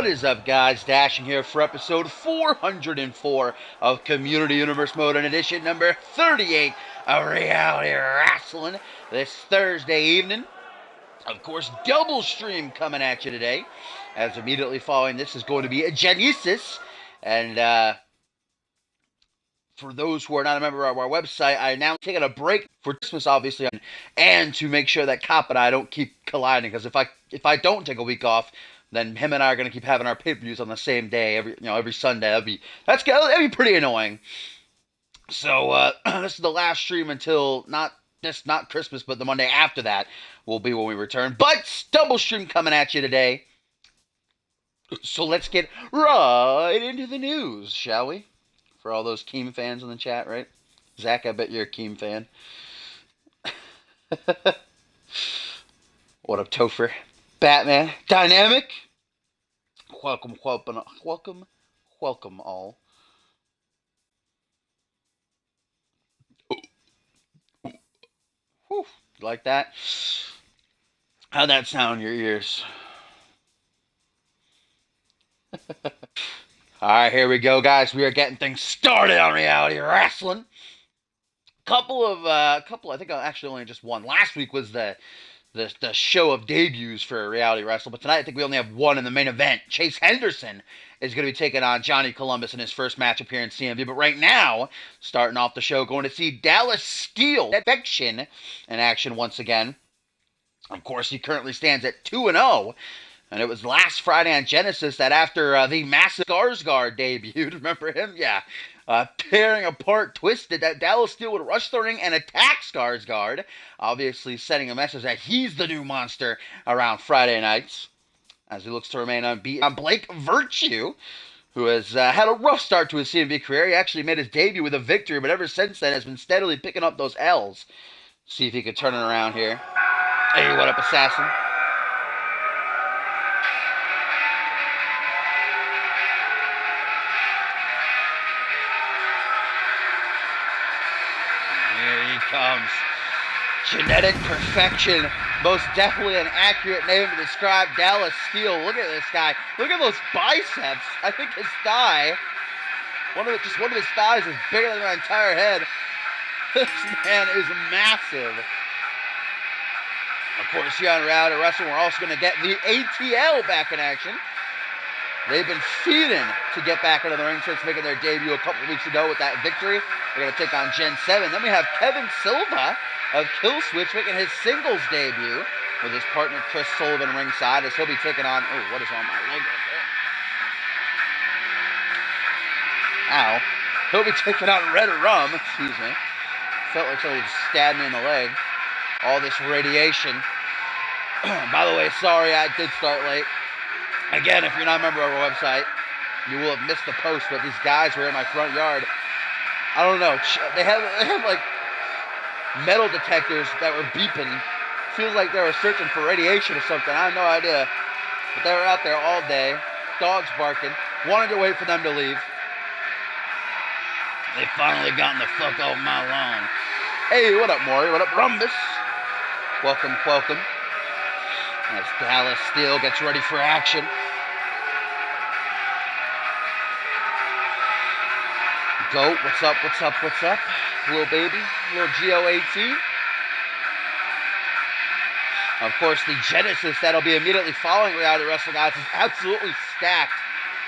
What is up, guys? Dashing here for episode 404 of Community Universe Mode and edition number 38 of Reality Wrasslin this Thursday evening. Of course, double stream coming at you today, as immediately following this is going to be a Genesis. And for those who are not a member of our website, I now taking a break for Christmas, obviously, and to make sure that Cop and I don't keep colliding. Because if I don't take a week off, then him and I are going to keep having our pay-per-views on the same day every Sunday. That'd be pretty annoying. So this is the last stream until not Christmas, but the Monday after that will be when we return. But double stream coming at you today. So let's get right into the news, shall we? For all those Keem fans in the chat, right? Zach, I bet you're a Keem fan. What up, Topher? Batman. Dynamic. Welcome all. Whew. Like that? How'd that sound in your ears? Alright, here we go, guys. We are getting things started on Reality Wrasslin. I think I actually only just one. Last week was the show of debuts for Reality Wrestling, but tonight I think we only have one in the main event. Chase Henderson is going to be taking on Johnny Columbus in his first match appearance in CMV, but right now, starting off the show, going to see Dallas Steel Infection in action once again. Of course, he currently stands at 2-0, and it was last Friday on Genesis that after the massive Skarsgård debuted, remember him? Yeah. Tearing apart Twisted, that Dallas Steel would rush the ring and attack Skarsgård, obviously sending a message that he's the new monster around Friday nights, as he looks to remain unbeaten. On Blake Virtue, who has had a rough start to his CMV career. He actually made his debut with a victory, but ever since then has been steadily picking up those L's. See if he could turn it around here. Hey, what up, Assassin? Comes Genetic Perfection, most definitely an accurate name to describe Dallas Steel. Look at this guy. Look at those biceps. I think his thigh, one of his thighs is bigger than my entire head. This man is massive. Of course, here on Reality Wrestling, we're also going to get the ATL back in action. They've been feeding to get back into the ring since making their debut a couple of weeks ago with that victory. They're going to take on Gen 7. Then we have Kevin Silva of Killswitch making his singles debut with his partner Chris Sullivan ringside, as he'll be taking on... Oh, what is on my leg right there? Ow. He'll be taking on Red Rum. Excuse me. Felt like somebody stabbed me in the leg. All this radiation. By the way, sorry I did start late. Again, if you're not a member of our website, you will have missed the post, but these guys were in my front yard. I don't know. They have like metal detectors that were beeping. Feels like they were searching for radiation or something. I have no idea. But they were out there all day. Dogs barking. Wanted to wait for them to leave. They finally gotten the fuck off my lawn. Hey, what up, Maury? What up, Rumbus? Welcome. As Dallas Steel gets ready for action. Goat, what's up? Little baby, little GOAT. Of course, the Genesis that'll be immediately following Reality Wrestling, guys, is absolutely stacked.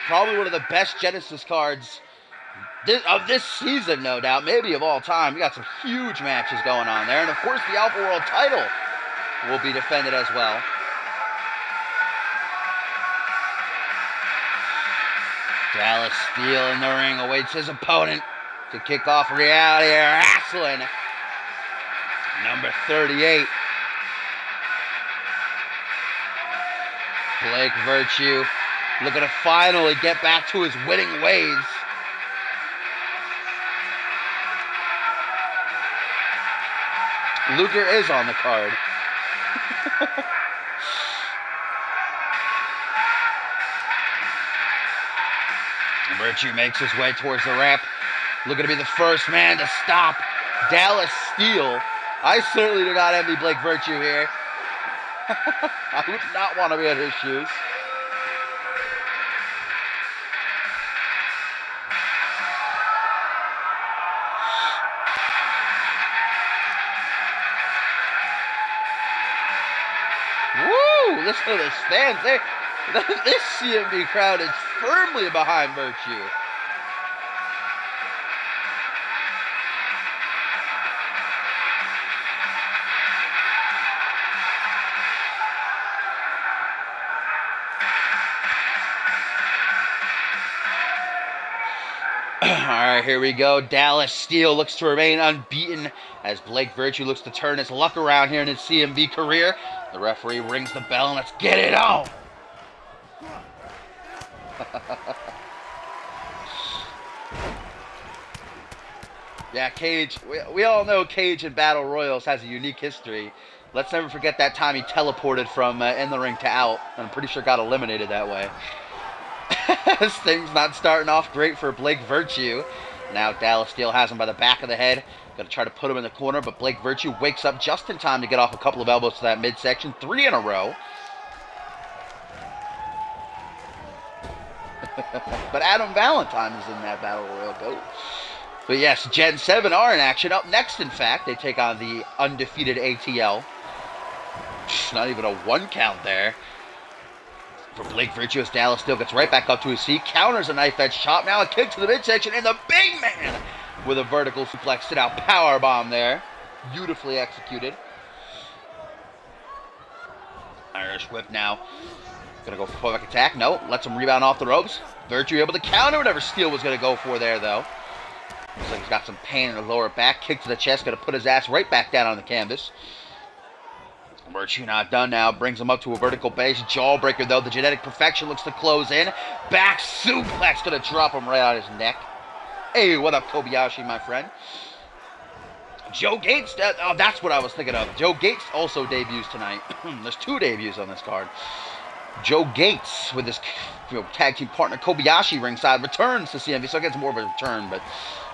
Probably one of the best Genesis cards of this season, no doubt. Maybe of all time. We got some huge matches going on there. And of course, the Alpha World title will be defended as well. Dallas Steel in the ring awaits his opponent to kick off Reality Wrestling number 38. Blake Virtue looking to finally get back to his winning ways. Luger is on the card. Virtue makes his way towards the ramp, looking to be the first man to stop Dallas Steel. I certainly do not envy Blake Virtue here. I would not want to be in his shoes. listen to this fans. This CMV crowd is firmly behind Virtue. Alright, here we go. Dallas Steele looks to remain unbeaten as Blake Virtue looks to turn his luck around here in his CMV career. The referee rings the bell and let's get it on. Yeah, Cage. We all know Cage in Battle Royals has a unique history. Let's never forget that time he teleported from in the ring to out. I'm pretty sure got eliminated that way. This thing's not starting off great for Blake Virtue. Now Dallas Steele has him by the back of the head. Gonna try to put him in the corner, but Blake Virtue wakes up just in time to get off a couple of elbows to that midsection. 3 in a row. But Adam Valentine is in that Battle Royal goat. But yes, Gen 7 are in action. Up next, in fact, they take on the undefeated ATL. Not even a 1 count there for Blake Virtue as Dallas Steele gets right back up to his feet, counters a knife edge chop, now a kick to the midsection, and the big man with a vertical suplex sit out power bomb there. Beautifully executed. Irish whip now. Gonna go for pullback attack. No, lets him rebound off the ropes. Virtue able to counter whatever Steele was gonna go for there, though. Looks like he's got some pain in the lower back. Kick to the chest, gonna put his ass right back down on the canvas. Virtue not done now, brings him up to a vertical base. Jawbreaker though, the genetic perfection looks to close in. Back suplex, gonna drop him right on his neck. Hey, what up, Kobayashi, my friend? Joe Gates, that's what I was thinking of. Joe Gates also debuts tonight. There's 2 debuts on this card. Joe Gates with his tag team partner Kobayashi ringside returns to CMV, so it gets more of a return, but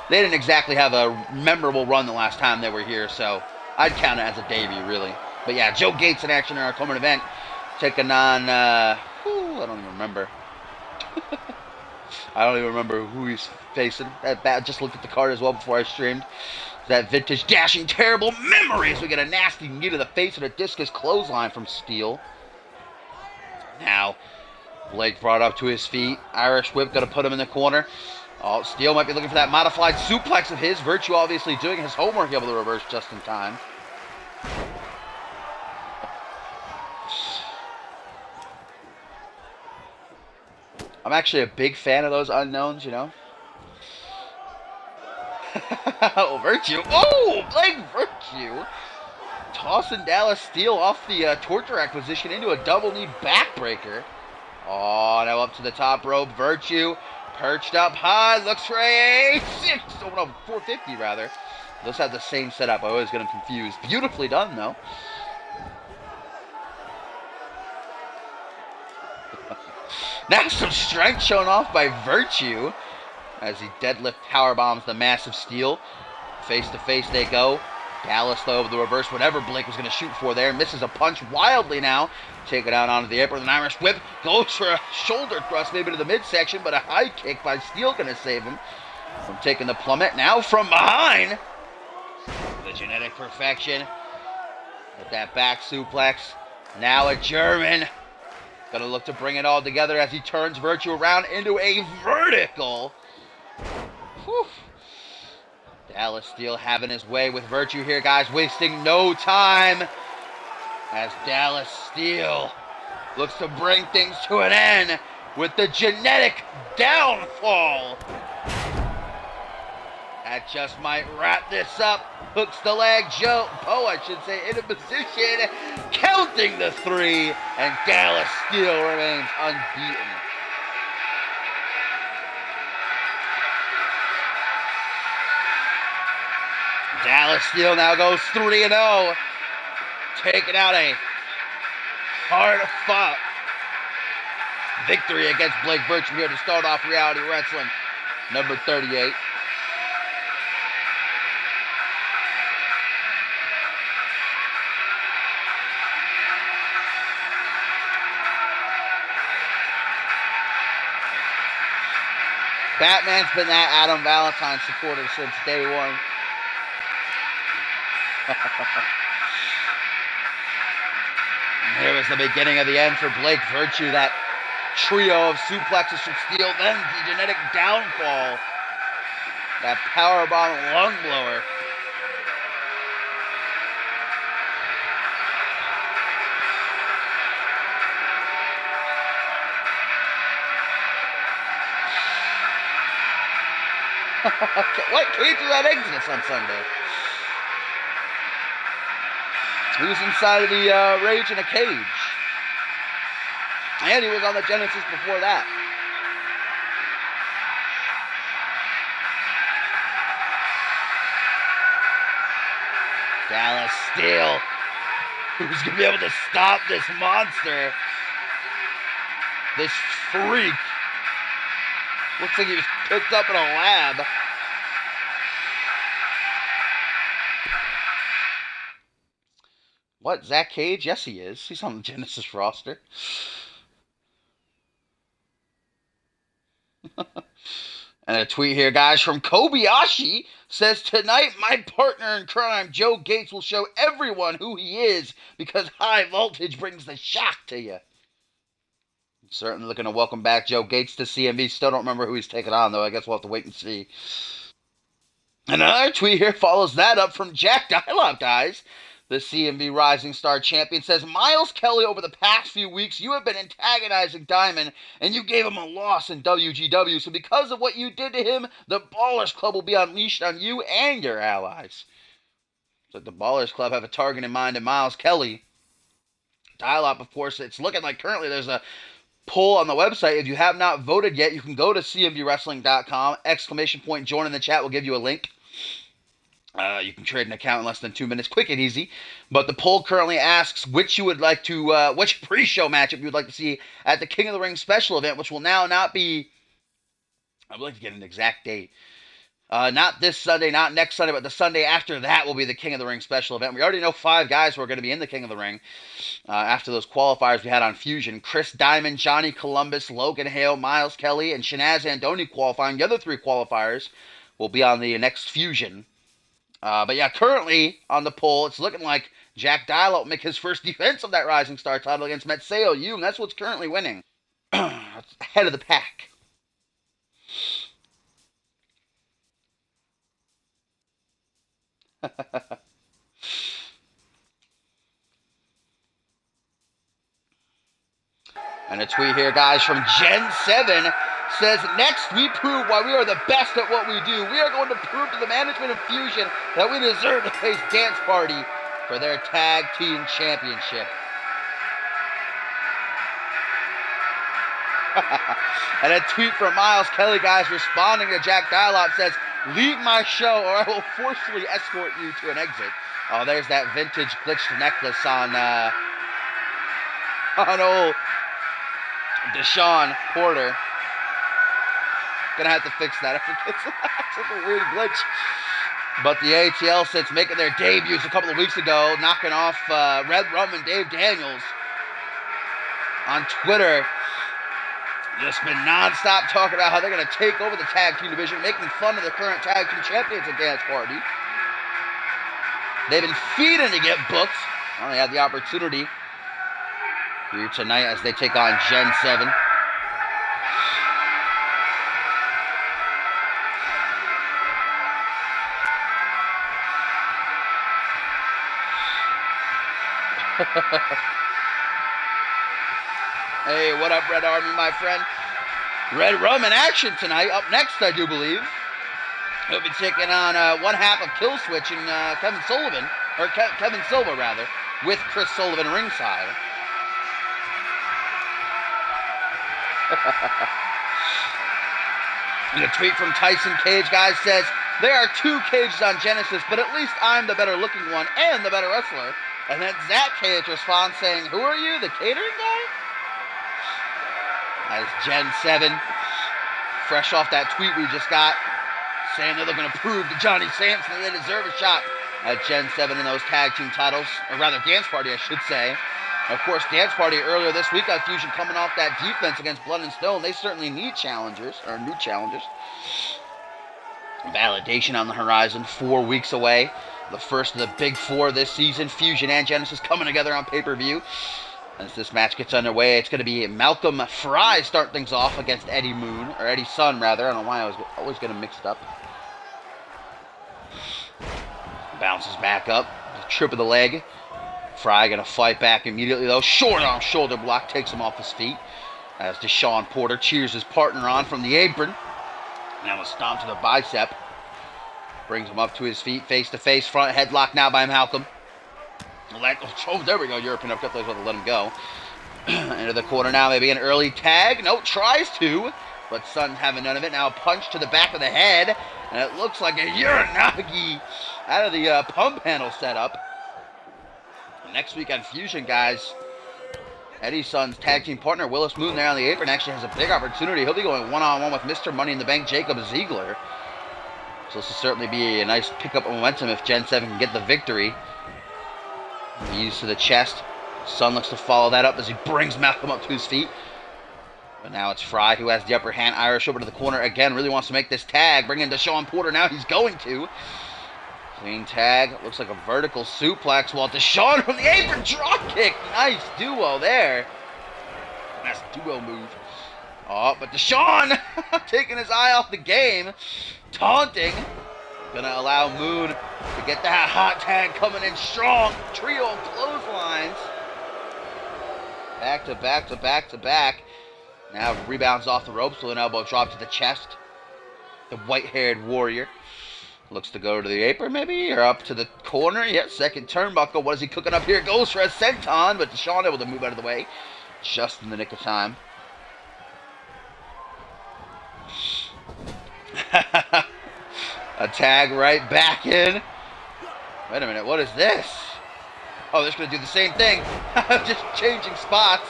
they didn't exactly have a memorable run the last time they were here, so I'd count it as a debut, really. But yeah, Joe Gates in action in our common event, taking on, I don't even remember. I don't even remember who he's facing. Just looked at the card as well before I streamed. That vintage dashing terrible memories. We get a nasty knee to the face and a discus clothesline from Steele. Now, Blake brought up to his feet. Irish whip gonna put him in the corner. Oh, Steele might be looking for that modified suplex of his. Virtue obviously doing his homework, able to reverse just in time. I'm actually a big fan of those unknowns, you know. Oh, Virtue. Oh, Blake Virtue. Tossing Dallas Steele off the torture acquisition into a double knee backbreaker. Oh, now up to the top rope. Virtue perched up high. Looks for a 6. Oh, no, 450 rather. Those have the same setup. I always get them confused. Beautifully done, though. Now some strength shown off by Virtue as he deadlift powerbombs the massive Steele. Face to face they go. Dallas, though, with the reverse, whatever Blake was going to shoot for there. Misses a punch wildly now. Take it out onto the apron. An Irish whip goes for a shoulder thrust, maybe to the midsection, but a high kick by Steele going to save him from taking the plummet. Now from behind, the genetic perfection with that back suplex. Now a German. Gonna look to bring it all together as he turns Virtue around into a vertical. Whew. Dallas Steele having his way with Virtue here, guys. Wasting no time as Dallas Steele looks to bring things to an end with the genetic downfall. That just might wrap this up. Hooks the leg, I should say, into position, counting the 3, and Dallas Steele remains unbeaten. Dallas Steele now goes 3-0, taking out a hard-fought victory against Blake Virtue here to start off Reality Wrestling number 38. Batman's been that Adam Valentine supporter since day one. Here was the beginning of the end for Blake Virtue. That trio of suplexes from steel, then the genetic downfall. That powerbomb lung blower. What cage was that Exodus on Sunday? He was inside of the Rage in a cage. And he was on the Genesis before that. Dallas Steele. Who's going to be able to stop this monster? This freak. Looks like he was picked up in a lab. What, Zach Cage? Yes, he is. He's on the Genesis roster. And a tweet here, guys, from Kobayashi says, tonight my partner in crime, Joe Gates, will show everyone who he is because high voltage brings the shock to you. Certainly looking to welcome back Joe Gates to CMV. Still don't remember who he's taking on, though. I guess we'll have to wait and see. Another tweet here follows that up from Jack Dialop, guys. The CMV Rising Star Champion says, Miles Kelly, over the past few weeks, you have been antagonizing Diamond, and you gave him a loss in WGW. So because of what you did to him, the Ballers Club will be unleashed on you and your allies. So the Ballers Club have a target in mind in Miles Kelly. Dialop, of course, it's looking like currently there's a poll on the website. If you have not voted yet, you can go to cmvwrestling.com, ! Join in the chat. We'll give you a link. You can trade an account in less than 2 minutes, quick and easy. But the poll currently asks which you would like to, which pre-show matchup you would like to see at the King of the Ring special event, which will now not be, I'd like to get an exact date. Not this Sunday, not next Sunday, but the Sunday after that will be the King of the Ring special event. We already know 5 guys who are going to be in the King of the Ring after those qualifiers we had on Fusion. Chris Diamond, Johnny Columbus, Logan Hale, Miles Kelly, and Shanaz Andoni qualifying. The other 3 qualifiers will be on the next Fusion. But yeah, currently on the poll, it's looking like Jack Diallo will make his first defense of that Rising Star title against Metseo Young. That's what's currently winning. That's ahead of the pack. And a tweet here, guys, from Gen 7 says, next we prove why we are the best at what we do. We are going to prove to the management of Fusion that we deserve to face Dance Party for their tag team championship. And a tweet from Miles Kelly, guys, responding to Jack Dialop says, leave my show or I will forcefully escort you to an exit. Oh, there's that vintage glitched necklace on old Deshaun Porter. Gonna have to fix that. It's such a weird glitch. But the ATL, since making their debuts a couple of weeks ago, knocking off Red Rum and Dave Daniels on Twitter, just been non-stop talking about how they're going to take over the tag team division, making fun of the current tag team champions at Dance Party. They've been feeding to get booked. Only had the opportunity here tonight as they take on Gen 7. Hey, what up, Red Army, my friend? Red Rum in action tonight. Up next, I do believe. He'll be taking on one half of Killswitch and Kevin Sullivan, or Kevin Silva, rather, with Chris Sullivan ringside. And a tweet from Tyson Cage, guys, says, there are 2 cages on Genesis, but at least I'm the better looking one and the better wrestler. And then Zach Cage responds saying, who are you, the catering guy? That is Gen 7, fresh off that tweet we just got, saying they're looking to prove to Johnny Sampson that they deserve a shot at Gen 7 in those tag team titles, or rather Dance Party, I should say. Of course, Dance Party earlier this week on Fusion coming off that defense against Blood and Stone. They certainly need challengers, or new challengers. Validation on the horizon, 4 weeks away. The first of the big 4 this season, Fusion and Genesis coming together on pay-per-view. As this match gets underway, it's going to be Malcolm Fry start things off against Eddie Moon, or Eddie Sun rather. I don't know why I was always going to mix it up. Bounces back up, trip of the leg. Fry going to fight back immediately though. Short arm shoulder block takes him off his feet. As Deshaun Porter cheers his partner on from the apron. Now a stomp to the bicep. Brings him up to his feet, face to face, front headlock now by Malcolm. Oh, there we go. European upcut. They're going to let him go. Into the corner now. Maybe an early tag. No, tries to. But Sun's having none of it. Now a punch to the back of the head. And it looks like a Uranagi out of the pump handle setup. Next week on Fusion, guys, Eddie Sun's tag team partner, Willis Moon, there on the apron, actually has a big opportunity. He'll be going one-on-one with Mr. Money in the Bank, Jacob Ziegler. So this will certainly be a nice pickup of momentum if Gen 7 can get the victory. Knees to the chest. Sun looks to follow that up as he brings Malcolm up to his feet. But now it's Fry who has the upper hand. Irish over to the corner again. Really wants to make this tag. Bring in Deshaun Porter now. He's going to. Clean tag. Looks like a vertical suplex. While Deshaun from the apron drop kick. Nice duo there. Nice duo move. Oh, but Deshaun taking his eye off the game. Taunting. Gonna allow Moon to get that hot tag coming in strong. Trio of clotheslines. Back to back to back to back. Now rebounds off the ropes with an elbow drop to the chest. The white-haired warrior looks to go to the apron maybe, or up to the corner. Yeah, second turnbuckle. What is he cooking up here? Goes for a senton, but Deshaun able to move out of the way just in the nick of time. A tag right back in. Wait a minute, what is this? Oh, they're just going to do the same thing. Just changing spots.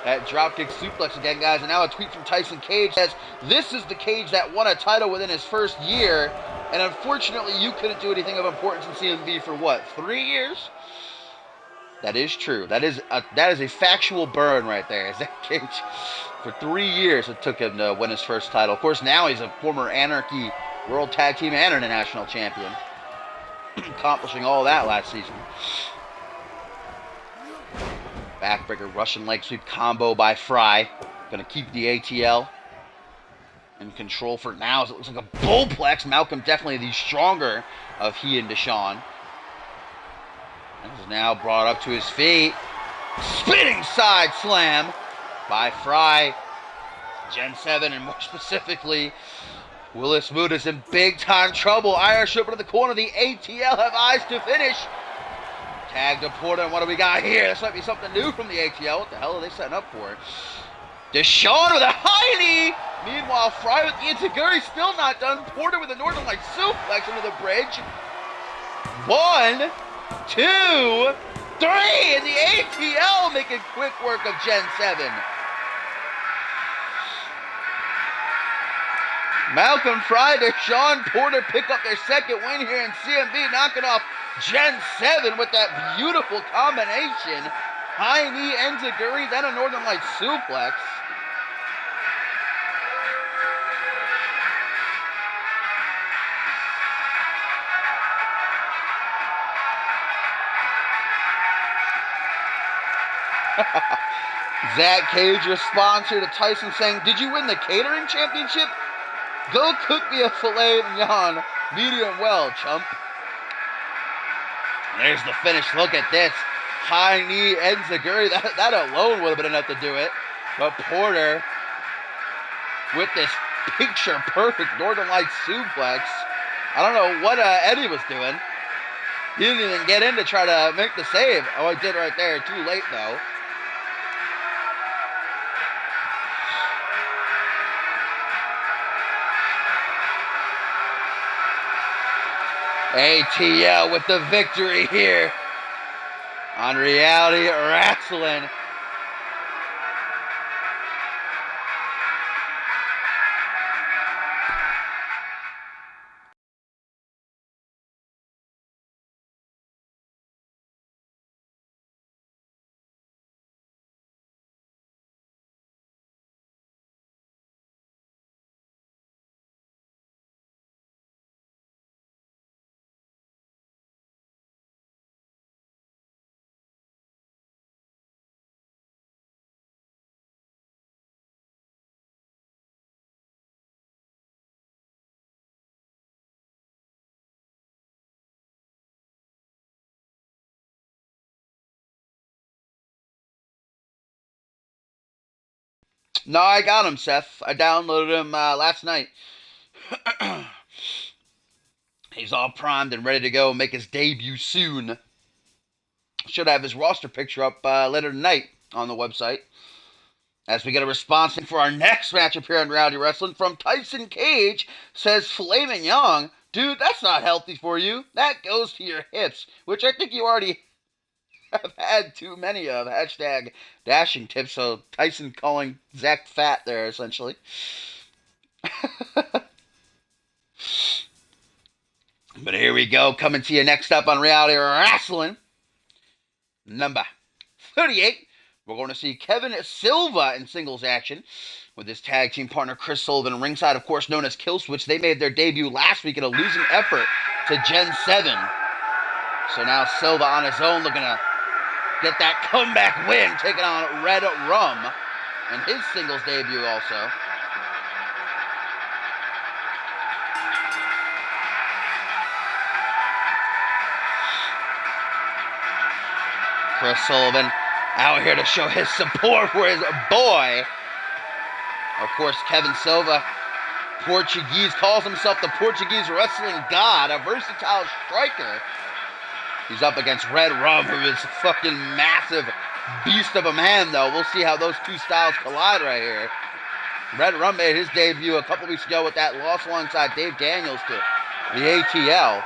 That dropkick suplex again, guys. And now a tweet from Tyson Cage says, "This is the Cage that won a title within his first year. And unfortunately, you couldn't do anything of importance in CMV for what, 3 years?" That is true. That is a factual burn right there. Is that Cage? For 3 years it took him to win his first title. Of course, now he's a former Anarchy World Tag Team and International Champion. Accomplishing all that last season. Backbreaker Russian leg sweep combo by Fry. Gonna keep the ATL in control for now as it looks like a bullplex. Malcolm definitely the stronger of he and Deshaun. Is now brought up to his feet. Spinning side slam by Fry. Gen 7, and more specifically, Willis Moon is in big time trouble. Irish over to the corner. The ATL have eyes to finish. Tag to Porter, and what do we got here? This might be something new from the ATL. What the hell are they setting up for? Deshaun with a high knee. Meanwhile, Fry with the Itaguri still not done. Porter with a Northern Light suplex into the bridge. 1, 2, 3, and the ATL making quick work of Gen 7. Malcolm Fry, Deshaun Porter pick up their second win here in CMV, knocking off Gen 7 with that beautiful combination. High knee enziguri, then a Northern Light suplex. Zach Cage responds here to Tyson saying, "Did you win the catering championship? Go cook me a filet mignon, medium well, chump." There's the finish. Look at this. High knee enziguri. That alone would have been enough to do it. But Porter with this picture perfect Northern Light suplex. I don't know what Eddie was doing. He didn't even get in to try to make the save. Oh, he did right there. Too late, though. ATL with the victory here on Reality Wrasslin. No, I got him, Seth. I downloaded him last night. He's all primed and ready to go, make his debut soon. Should have his roster picture up later tonight on the website. As we get a response for our next matchup here on Reality Wrestling from Tyson Cage, says Flaming Young, dude, that's not healthy for you. That goes to your hips, which I think you already have had too many of. Hashtag dashing tips. So Tyson calling Zach fat there, essentially. But here we go, coming to you next up on Reality Wrestling. Number 38. We're going to see Kevin Silva in singles action with his tag team partner Chris Sullivan ringside, of course, known as Killswitch. They made their debut last week in a losing effort to Gen 7. So now Silva on his own looking to get that comeback win, taking on Red Rum in his singles debut also. Chris Sullivan out here to show his support for his boy. Of course, Kevin Silva, Portuguese, calls himself the Portuguese wrestling god, a versatile striker. He's up against Red Rum, who is a fucking massive beast of a man, though. We'll see how those two styles collide right here. Red Rum made his debut a couple weeks ago with that loss alongside Dave Daniels to the ATL.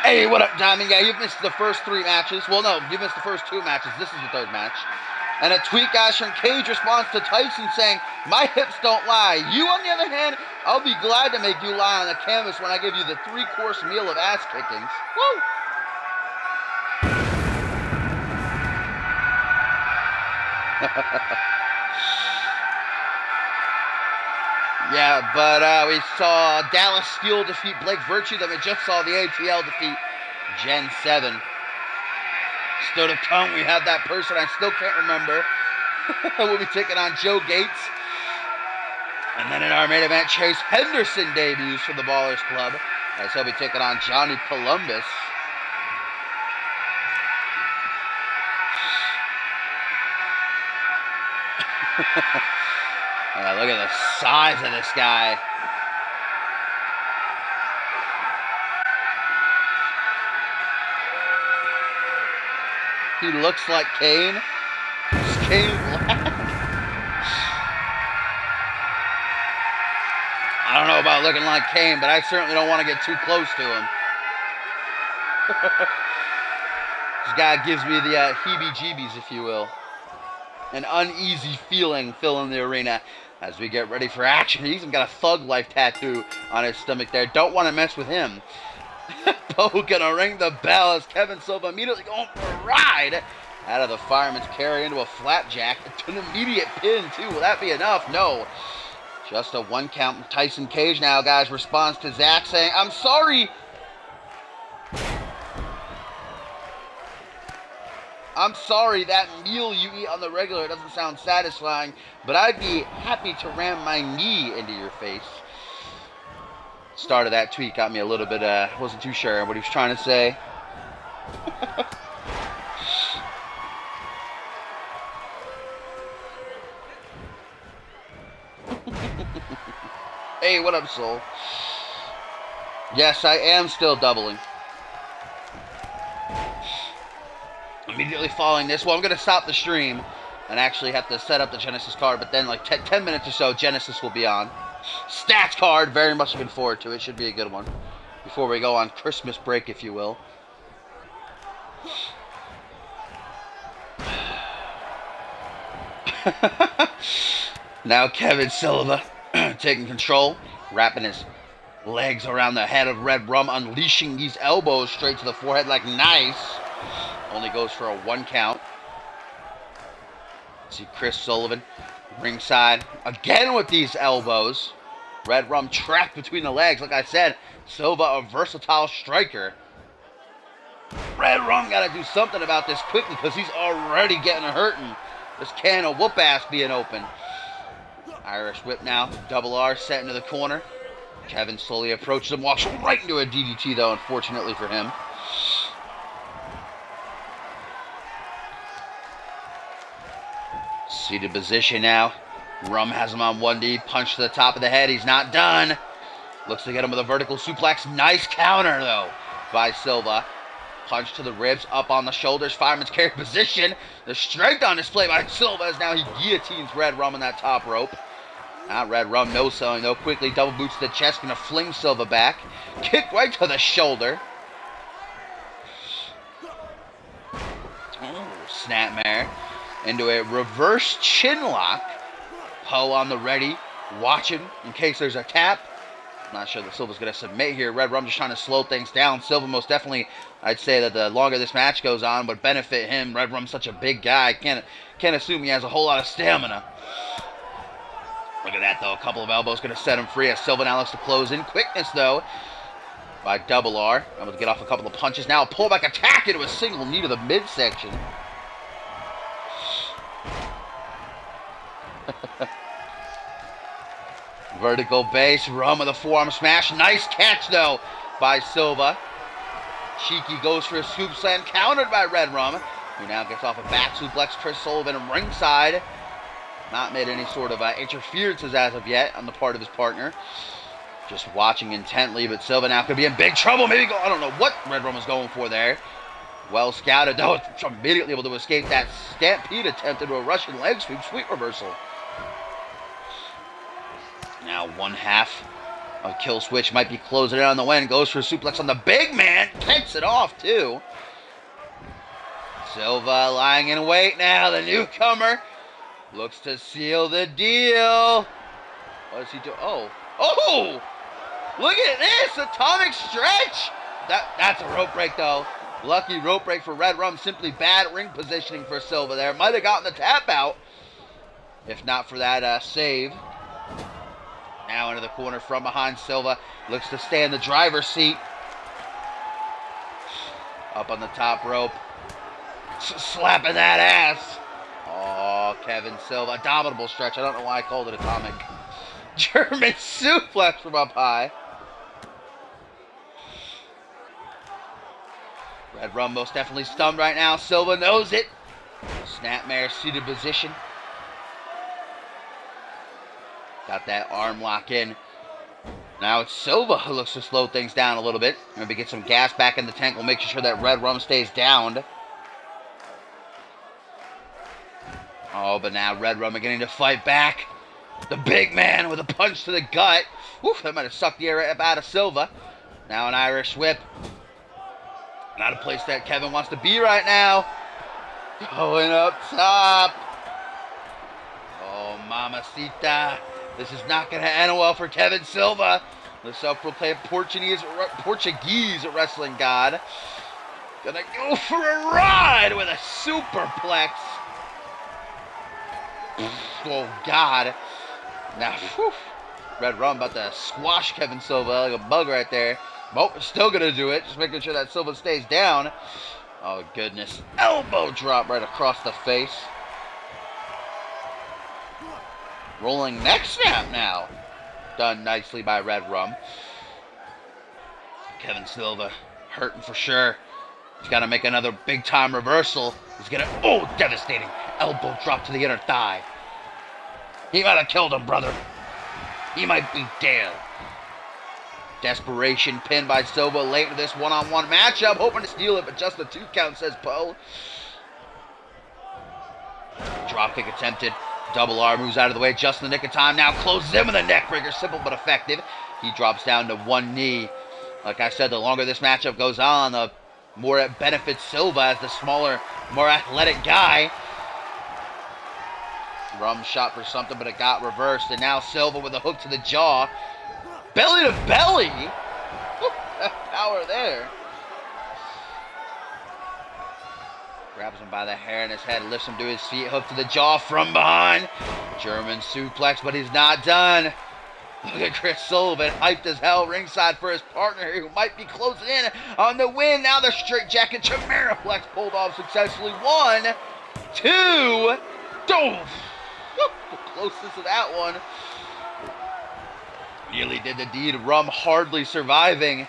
Hey, what up, Diamond? Yeah, you've missed the first 3 matches. Well, no, you've missed the first 2 matches. This is the 3rd match. And a tweet, guys, from Cage responds to Tyson saying, "My hips don't lie. You, on the other hand, I'll be glad to make you lie on the canvas when I give you the 3-course meal of ass kickings." Woo! Yeah, but we saw Dallas Steel defeat Blake Virtue. Then we just saw the ATL defeat Gen 7. Still to come, we have that person I still can't remember. We'll be taking on Joe Gates. And then in our main event, Chase Henderson debuts for the Ballers Club, as he'll be taking on Johnny Columbus. Yeah, look at the size of this guy. He looks like Kane. It's Kane Black. I don't know about looking like Kane, but I certainly don't want to get too close to him. This guy gives me the heebie-jeebies, if you will. An uneasy feeling filling the arena as we get ready for action. He's even got a Thug Life tattoo on his stomach there. Don't want to mess with him. Bo gonna ring the bell as Kevin Silva immediately going for a ride out of the fireman's carry into a flapjack. An immediate pin, too. Will that be enough? No. Just a 1 count. Tyson Cage now, guys, responds to Zach saying, "I'm sorry. I'm sorry that meal you eat on the regular doesn't sound satisfying, but I'd be happy to ram my knee into your face." Start of that tweet got me a little bit, wasn't too sure what he was trying to say. Hey, what up, Soul? Yes, I am still doubling. Immediately following this, well, I'm going to stop the stream and actually have to set up the Genesis card, but then like 10 minutes or so, Genesis will be on. Stats card, very much looking forward to it. Should be a good one. Before we go on Christmas break, if you will. Now Kevin Silva taking control, wrapping his legs around the head of Red Rum, unleashing these elbows straight to the forehead like nice. Only goes for a 1 count. See Chris Sullivan ringside again with these elbows. Red Rum trapped between the legs. Like I said, Silva a versatile striker. Red Rum got to do something about this quickly because he's already getting hurt and this can of whoop ass being open. Irish whip now. Double R set into the corner. Kevin slowly approaches him, walks right into a DDT though, unfortunately for him. Seated position now. Rum has him on one knee, punch to the top of the head. He's not done. Looks to get him with a vertical suplex. Nice counter though by Silva. Punch to the ribs, up on the shoulders, fireman's carry position. The strength on display by Silva as now he guillotines Red Rum on that top rope. Now Red Rum no selling though. Quickly double boots to the chest, gonna fling Silva back. Kick right to the shoulder. Oh, snapmare into a reverse chin lock. Poe on the ready, watching in case there's a tap. I'm not sure that Silva's going to submit here. Red Rum just trying to slow things down. Silva most definitely, I'd say that the longer this match goes on would benefit him. Red Rum's such a big guy. Can't assume he has a whole lot of stamina. Look at that though. A couple of elbows going to set him free as Silva now looks to close in. Quickness though by Double R. Able to get off a couple of punches. Now a pullback attack into a single knee to the midsection. Vertical base, Rum with a forearm smash. Nice catch, though, by Silva. Cheeky goes for a scoop slam, countered by Red Rum, who now gets off a back suplex. Chris Sullivan ringside. Not made any sort of interferences as of yet on the part of his partner. Just watching intently, but Silva now could be in big trouble. Maybe I don't know what Red Rum was going for there. Well scouted, though. Immediately able to escape that stampede attempt into a Russian leg sweep, sweet reversal. Now one half of Kill Switch might be closing it on the win. Goes for a suplex on the big man. Kicks it off, too. Silva lying in wait now. The newcomer looks to seal the deal. What is he doing? Oh! Look at this! Atomic stretch! That's a rope break, though. Lucky rope break for Red Rum. Simply bad ring positioning for Silva there. Might have gotten the tap out if not for that save. Now into the corner from behind. Silva looks to stay in the driver's seat. Up on the top rope. Slapping that ass. Oh, Kevin Silva. Abominable stretch. I don't know why I called it atomic. German suplex from up high. Red Rum most definitely stunned right now. Silva knows it. Snapmare seated position. Got that arm lock in. Now it's Silva who looks to slow things down a little bit. Maybe get some gas back in the tank while making sure that Red Rum stays down. Oh, but now Red Rum beginning to fight back. The big man with a punch to the gut. Oof, that might have sucked the air right up out of Silva. Now an Irish whip. Not a place that Kevin wants to be right now. Going up top. Oh, mamacita. This is not going to end well for Kevin Silva, the self-proclaimed Portuguese wrestling god. Gonna go for a ride with a superplex. Oh, God. Now, whew, Red Rum about to squash Kevin Silva like a bug right there. Nope, still going to do it. Just making sure that Silva stays down. Oh, goodness. Elbow drop right across the face. Rolling neck snap now. Done nicely by Red Rum. Kevin Silva hurting for sure. He's got to make another big-time reversal. He's going to... Oh, devastating. Elbow drop to the inner thigh. He might have killed him, brother. He might be dead. Desperation pin by Silva late into this one-on-one matchup. Hoping to steal it, but just the 2 count, says Poe. Dropkick attempted. Double R moves out of the way just in the nick of time. Now closes in with a neck breaker. Simple but effective. He drops down to one knee. Like I said, the longer this matchup goes on, the more it benefits Silva as the smaller, more athletic guy. Rum shot for something, but it got reversed. And now Silva with a hook to the jaw. Belly to belly. Woo, that power there. Grabs him by the hair in his head, lifts him to his feet, hook to the jaw from behind. German suplex, but he's not done. Look at Chris Sullivan, hyped as hell ringside for his partner here, who might be closing in on the win. Now the straight jacket Chimeraplex pulled off successfully. 1, 2, doof. The closest of that one. Nearly did the deed. Rum hardly surviving.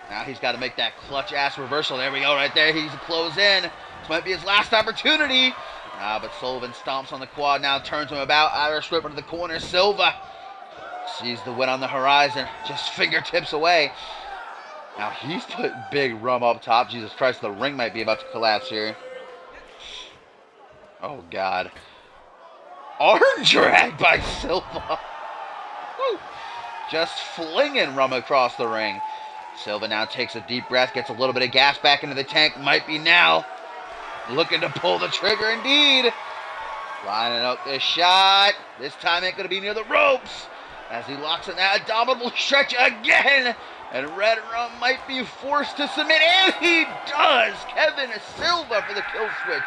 Now he's got to make that clutch-ass reversal. There we go, right there. He's close in. This might be his last opportunity. But Sullivan stomps on the quad now, turns him about. Irish whip into the corner. Silva sees the win on the horizon, just fingertips away. Now he's put big Rum up top. Jesus Christ, the ring might be about to collapse here. Oh, God. Arm drag by Silva. Woo. Just flinging Rum across the ring. Silva now takes a deep breath, gets a little bit of gas back into the tank. Might be now. Looking to pull the trigger indeed. Lining up this shot. This time ain't going to be near the ropes. As he locks in that abdominal stretch again. And Red Rum might be forced to submit. And he does. Kevin Silva for the kill switch.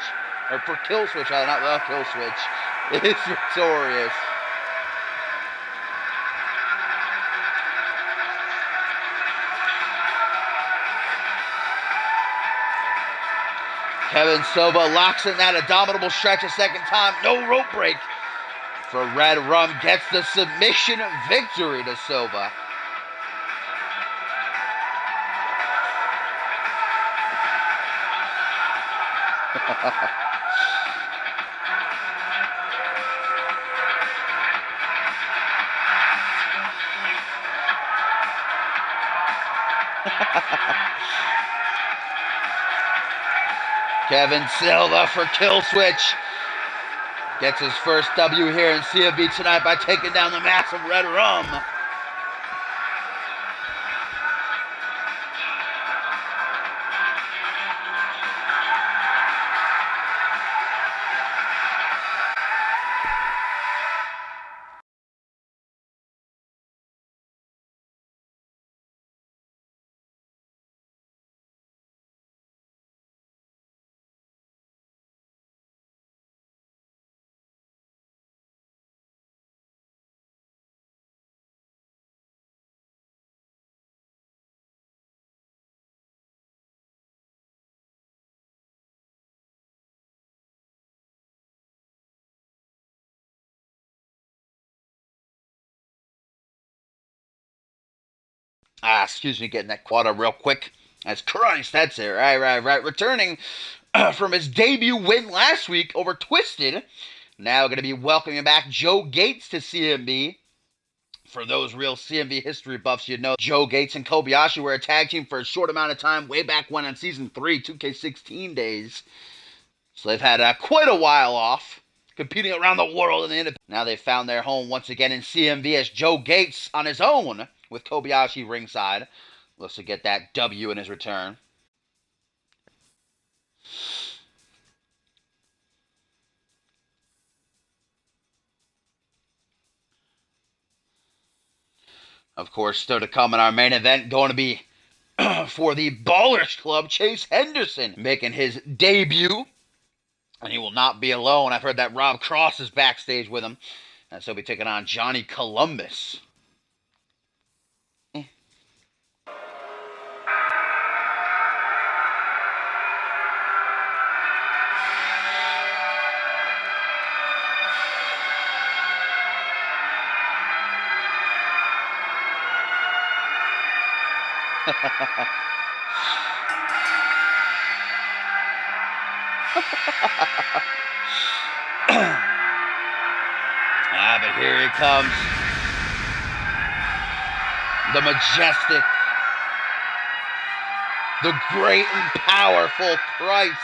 Or for kill switch, not the kill switch. Is victorious. Kevin Silva locks in that abdominal stretch a second time. No rope break for Red Rum. Gets the submission victory to Silva. Kevin Silva for kill switch. Gets his first W here in CMV tonight by taking down the massive Red Rum. Excuse me, getting that quad up real quick. That's Christ, that's it. Right. Returning from his debut win last week over Twisted. Now going to be welcoming back Joe Gates to CMV. For those real CMV history buffs, you'd know Joe Gates and Kobayashi were a tag team for a short amount of time way back when on Season 3, 2K16 days. So they've had quite a while off, competing around the world in the independent. Now they've found their home once again in CMV as Joe Gates on his own with Kobayashi ringside. Looks to get that W in his return. Of course, still to come in our main event, going to be for the Ballers Club, Chase Henderson making his debut. And he will not be alone. I've heard that Rob Cross is backstage with him. And so he'll be taking on Johnny Columbus. But here he comes. The majestic, the great and powerful Christ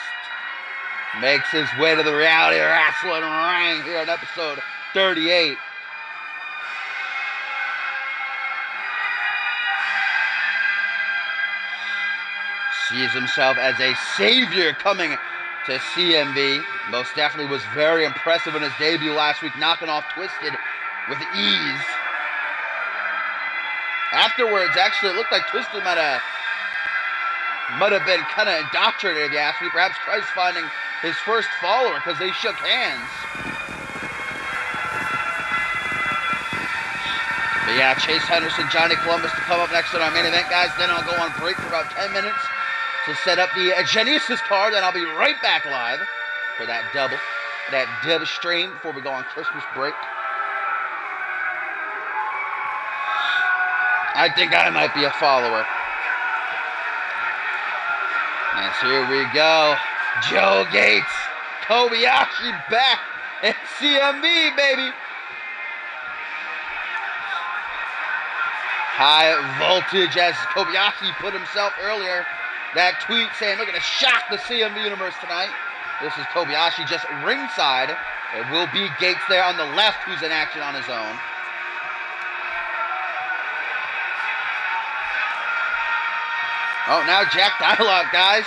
makes his way to the Reality Wrestling ring here on episode 38. Sees himself as a savior coming to CMV. Most definitely was very impressive in his debut last week, knocking off Twisted with ease. Afterwards, actually, it looked like Twisted might have been kind of indoctrinated, if you ask me. Perhaps Christ finding his first follower because they shook hands. But yeah, Chase Henderson, Johnny Columbus to come up next in our main event, guys. Then I'll go on break for about 10 minutes to set up the Genesis card, and I'll be right back live for that dub stream before we go on Christmas break. I think I might be a follower. Yes, here we go. Joe Gates, Kobayashi back, and CMV, baby. High voltage, as Kobayashi put himself earlier. That tweet saying, looking to shock the CMV universe tonight. This is Kobayashi just ringside. It will be Gates there on the left, who's in action on his own. Oh, now Jack Dialogue, guys,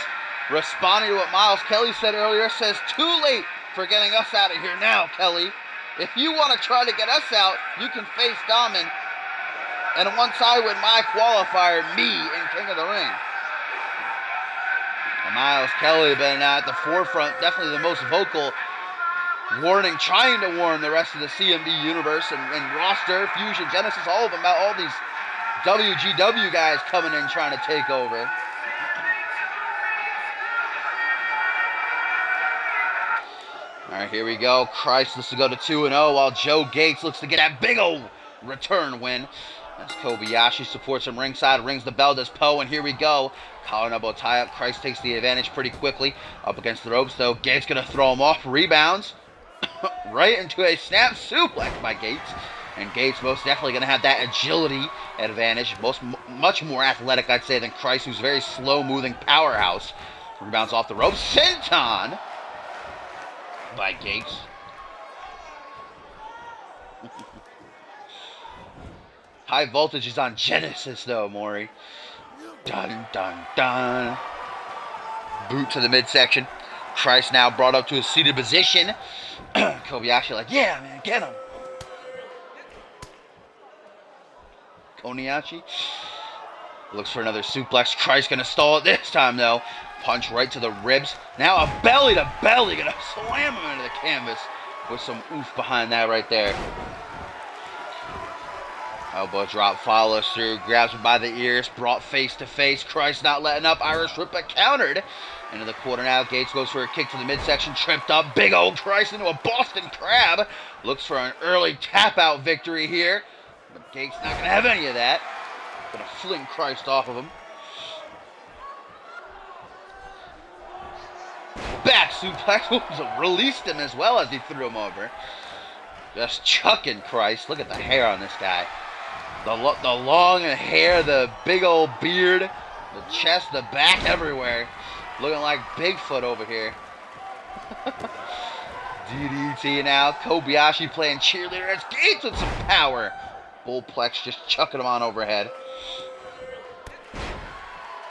responding to what Miles Kelly said earlier, says, too late for getting us out of here now, Kelly. If you want to try to get us out, you can face Domin. And once I win my qualifier, me in King of the Ring. And Miles Kelly been at the forefront, definitely the most vocal, trying to warn the rest of the CMV universe and roster, Fusion, Genesis, all of them, about all these WGW guys coming in trying to take over. All right, here we go. Christ looks to go to 2-0 while Joe Gates looks to get that big old return win. As Kobayashi supports him ringside, rings the bell, does Poe, and here we go. Collar and elbow tie-up. Christ takes the advantage pretty quickly. Up against the ropes, though. Gates going to throw him off. Rebounds. Right into a snap suplex by Gates. And Gates most definitely going to have that agility advantage. Much more athletic, I'd say, than Christ, who's a very slow-moving powerhouse. Rebounds off the ropes. Senton by Gates. High voltage is on Genesis, though, Maury. Dun, dun, dun. Boot to the midsection. Christ now brought up to a seated position. Kobayashi like, yeah, man, get him. Koniachi looks for another suplex. Christ going to stall it this time, though. Punch right to the ribs. Now a belly to belly. Going to slam him into the canvas with some oof behind that right there. Elbow drop follows through, grabs him by the ears, brought face to face. Christ not letting up. Irish whip, but countered into the quarter now. Gates goes for a kick to the midsection, tripped up. Big old Christ into a Boston Crab. Looks for an early tap out victory here, but Gates not going to have any of that. Going to fling Christ off of him. Back suplex, released him as well as he threw him over. Just chucking Christ. Look at the hair on this guy. The long hair, the big old beard, the chest, the back, everywhere. Looking like Bigfoot over here. DDT now. Kobayashi playing cheerleader as Gates with some power. Bullplex just chucking him on overhead.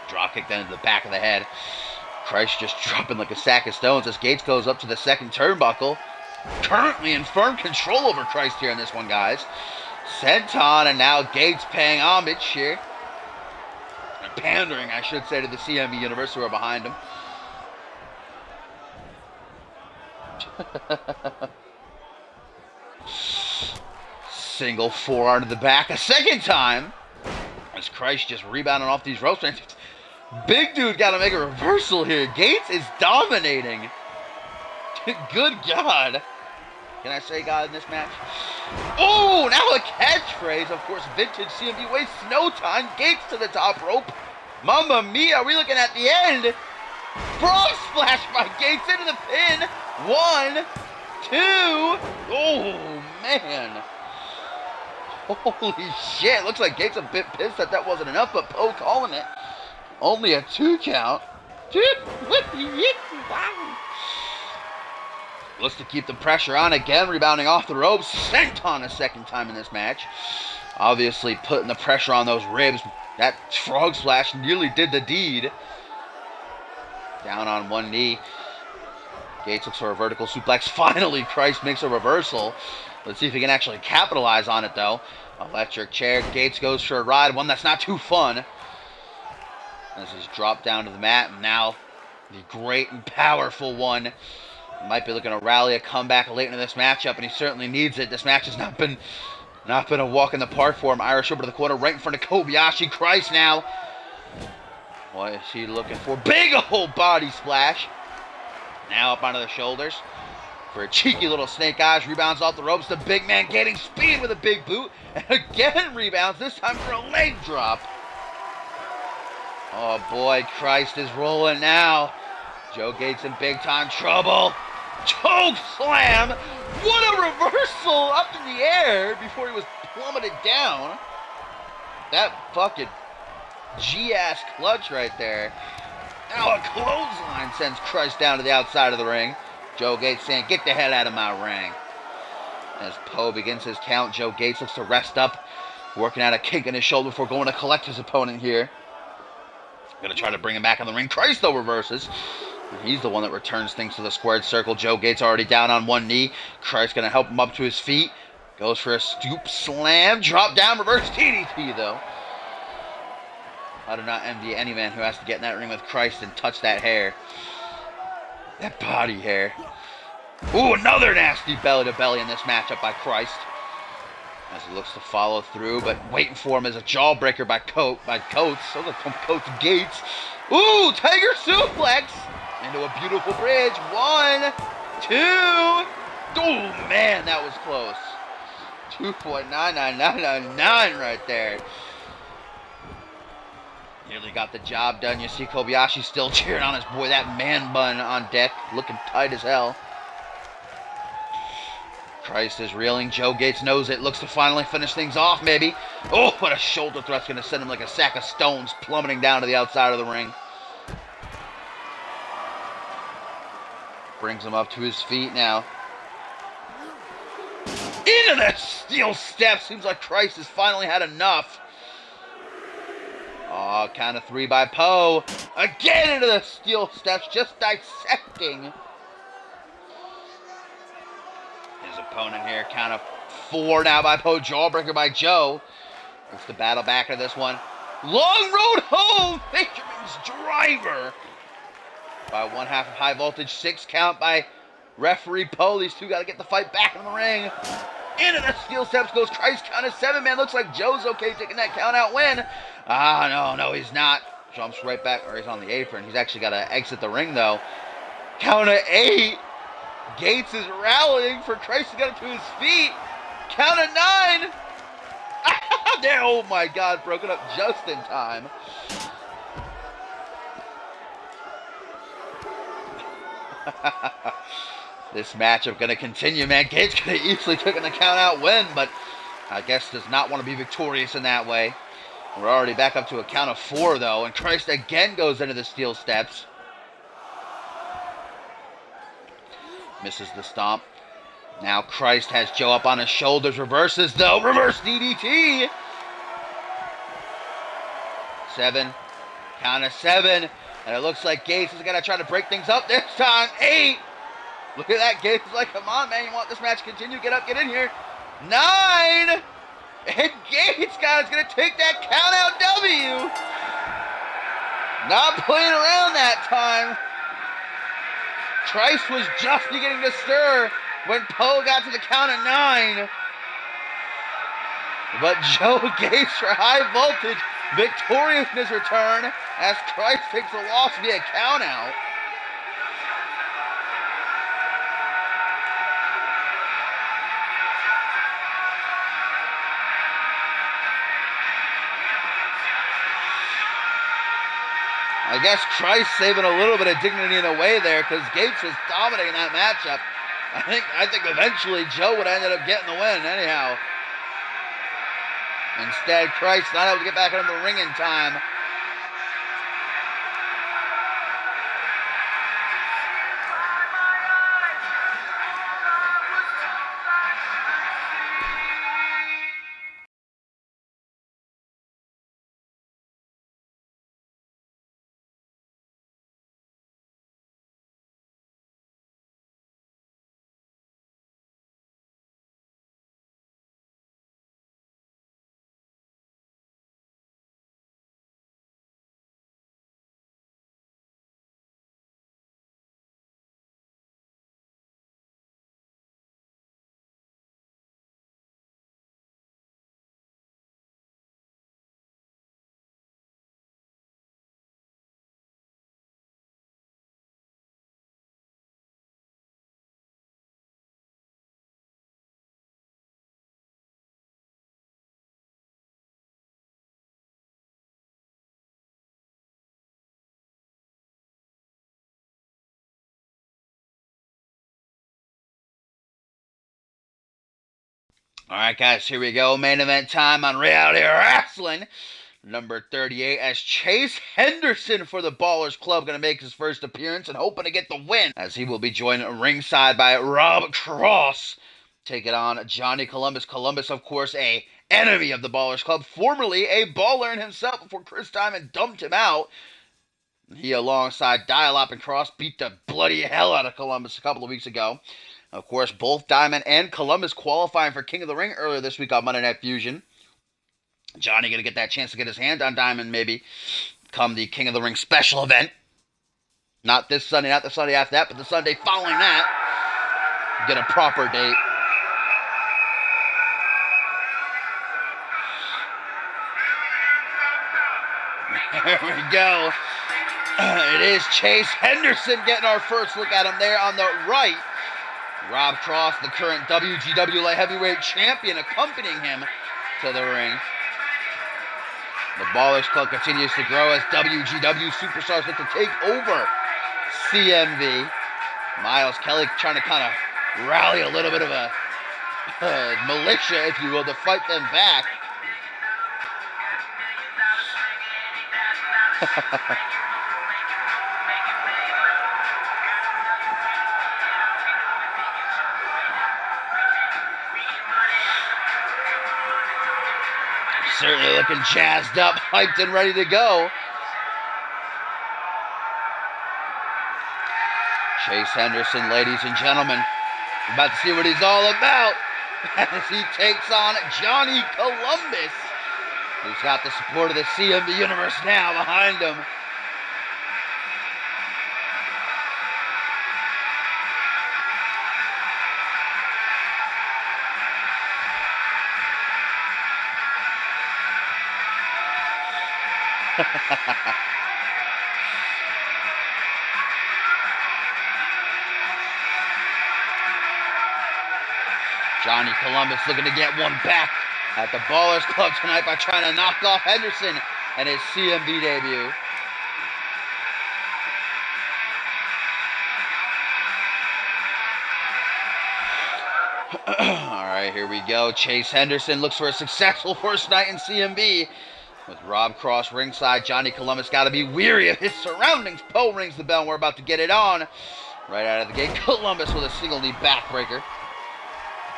Drop kick then into the back of the head. Christ just dropping like a sack of stones as Gates goes up to the second turnbuckle. Currently in firm control over Christ here in this one, guys. Senton, and now Gates paying homage here. Pandering, I should say, to the CMV universe who are behind him. Single forearm to the back a second time. As Christ just rebounding off these ropes. Big dude got to make a reversal here. Gates is dominating. Good God. Can I say God in this match? Oh, now a catchphrase. Of course, vintage CMV wastes no time. Gates to the top rope. Mamma mia, are we looking at the end? Frog splash by Gates into the pin. 1, 2. Oh, man. Holy shit. Looks like Gates a bit pissed that wasn't enough, but Poe calling it. Only a 2 count. Looks to keep the pressure on again, rebounding off the ropes. Senton a second time in this match. Obviously putting the pressure on those ribs. That frog splash nearly did the deed. Down on one knee. Gates looks for a vertical suplex. Finally, Christ makes a reversal. Let's see if he can actually capitalize on it, though. Electric chair. Gates goes for a ride. One that's not too fun. As he's dropped down to the mat. And now the great and powerful one. Might be looking to rally a comeback late into this matchup, and he certainly needs it. This match has not been a walk in the park for him. Irish over to the corner, right in front of Kobayashi. Christ now. What is he looking for? Big old body splash. Now up onto the shoulders. for a cheeky little snake eyes. Rebounds off the ropes. The big man gaining speed with a big boot. And again rebounds, this time for a leg drop. Oh boy, Christ is rolling now. Joe Gates in big time trouble. Choke slam. What a reversal up in the air before he was plummeted down. That fucking G-ass clutch right there. Now a clothesline sends Christ down to the outside of the ring. Joe Gates saying, get the hell out of my ring. As Poe begins his count, Joe Gates looks to rest up, working out a kink in his shoulder before going to collect his opponent here. Gonna try to bring him back in the ring. Christ, though, reverses. He's the one that returns things to the squared circle. Joe Gates already down on one knee. Christ gonna help him up to his feet. Goes for a scoop slam. Drop down, reverse DDT, though. I do not envy any man who has to get in that ring with Christ and touch that hair. That body hair. Ooh, another nasty belly-to-belly in this matchup by Christ. As he looks to follow through, but waiting for him is a jawbreaker by Coates. So from Coates Gates. Ooh, Tiger suplex into a beautiful bridge. 1, 2. Oh man, that was close. 2.99999 right there. Nearly got the job done. You see Kobayashi still cheering on his boy. That man bun on deck, looking tight as hell. Christ is reeling. Joe Gates knows it. Looks to finally finish things off, maybe. Oh, but a shoulder thrust's going to send him like a sack of stones plummeting down to the outside of the ring. Brings him up to his feet now. Into the steel steps. Seems like Christ has finally had enough. Oh, count of 3 by Poe. Again into the steel steps, just dissecting his opponent here. Count of 4 now by Poe. Jawbreaker by Joe. It's the battle back of this one. Long road home. Fisherman's driver. By 1/2 of high voltage. 6 count by referee Poe. These two got to get the fight back in the ring. Into the steel steps goes Christ. Count of 7, man. Looks like Joe's okay taking that count out win. No, he's not. Jumps right back, or he's on the apron. He's actually got to exit the ring, though. Count of 8. Gates is rallying for Christ to get up to his feet. Count of 9. There, oh my God, broken up just in time. This matchup going to continue, man. Gates could have easily taken the count out win, but I guess does not want to be victorious in that way. We're already back up to a count of 4, though, and Christ again goes into the steel steps. Misses the stomp. Now Christ has Joe up on his shoulders. Reverses, though. Reverse DDT. 7. Count of 7. And it looks like Gates is going to try to break things up this time. 8. Look at that. Gates is like, come on, man. You want this match to continue? Get up, get in here. 9. And Gates, guys, going to take that count-out W. Not playing around that time. Christ was just beginning to stir when Poe got to the count of 9. But Joe Gates for high voltage, victorious in his return as Christ takes the loss via count-out. I guess Christ saving a little bit of dignity in a way there because Gates was dominating that matchup. I think eventually Joe would have ended up getting the win anyhow. Instead, Christ not able to get back into the ring in time. Alright guys, here we go. Main event time on Reality Wrasslin. Number 38 as Chase Henderson for the Ballers Club going to make his first appearance and hoping to get the win, as he will be joined ringside by Rob Cross, taking on Johnny Columbus. Columbus, of course, a enemy of the Ballers Club, formerly a baller in himself before Chris Diamond dumped him out. He, alongside Dial-Up and Cross, beat the bloody hell out of Columbus a couple of weeks ago. Of course, both Diamond and Columbus qualifying for King of the Ring earlier this week on Monday Night Fusion. Johnny going to get that chance to get his hand on Diamond maybe come the King of the Ring special event. Not this Sunday, not the Sunday after that, but the Sunday following that. Get a proper date. There we go. It is Chase Henderson getting our first look at him there on the right. Rob Cross, the current WGW Light Heavyweight Champion, accompanying him to the ring. The Ballers Club continues to grow as WGW superstars look to take over CMV. Miles Kelly trying to kind of rally a little bit of a militia, if you will, to fight them back. Certainly looking jazzed up, hyped, and ready to go. Chase Henderson, ladies and gentlemen, about to see what he's all about as he takes on Johnny Columbus, who's got the support of the CMV Universe now behind him. Johnny Columbus looking to get one back at the Ballers Club tonight by trying to knock off Henderson and his CMV debut. Alright, here we go. Chase Henderson looks for a successful first night in CMV. With Rob Cross ringside, Johnny Columbus got to be weary of his surroundings. Poe rings the bell, and we're about to get it on. Right out of the gate, Columbus with a single knee backbreaker.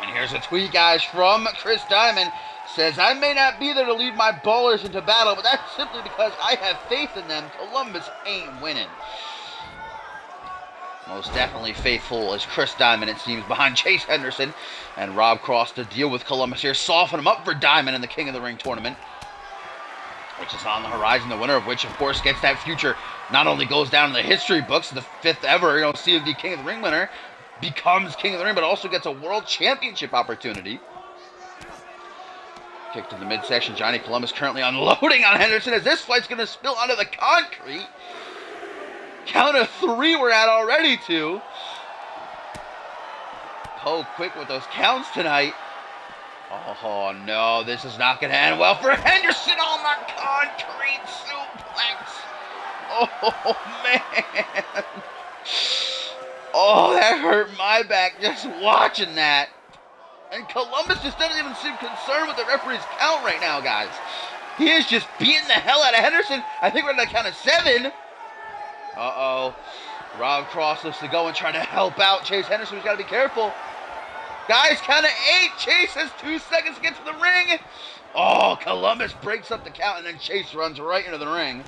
And here's a tweet, guys, from Chris Diamond. Says, I may not be there to lead my ballers into battle, but that's simply because I have faith in them. Columbus ain't winning. Most definitely faithful is Chris Diamond, it seems, behind Chase Henderson and Rob Cross to deal with Columbus here. Soften him up for Diamond in the King of the Ring tournament, which is on the horizon, the winner of which, of course, gets that future, not only goes down in the history books, the 5th ever, CMV King of the Ring winner, becomes King of the Ring, but also gets a World Championship opportunity. Kick to the midsection. Johnny Columbus currently unloading on Henderson as this fight's going to spill onto the concrete. Count of 3 we're at already, too. Poe quick with those counts tonight. Oh, no, this is not going to end well for Henderson on the concrete suplex. Oh, man. Oh, that hurt my back just watching that. And Columbus just doesn't even seem concerned with the referee's count right now, guys. He is just beating the hell out of Henderson. I think we're at the count of 7. Uh-oh. Rob Cross looks to go and try to help out Chase Henderson. He's got to be careful. Guys, count of 8. Chase has 2 seconds to get to the ring. Oh, Columbus breaks up the count, and then Chase runs right into the ring.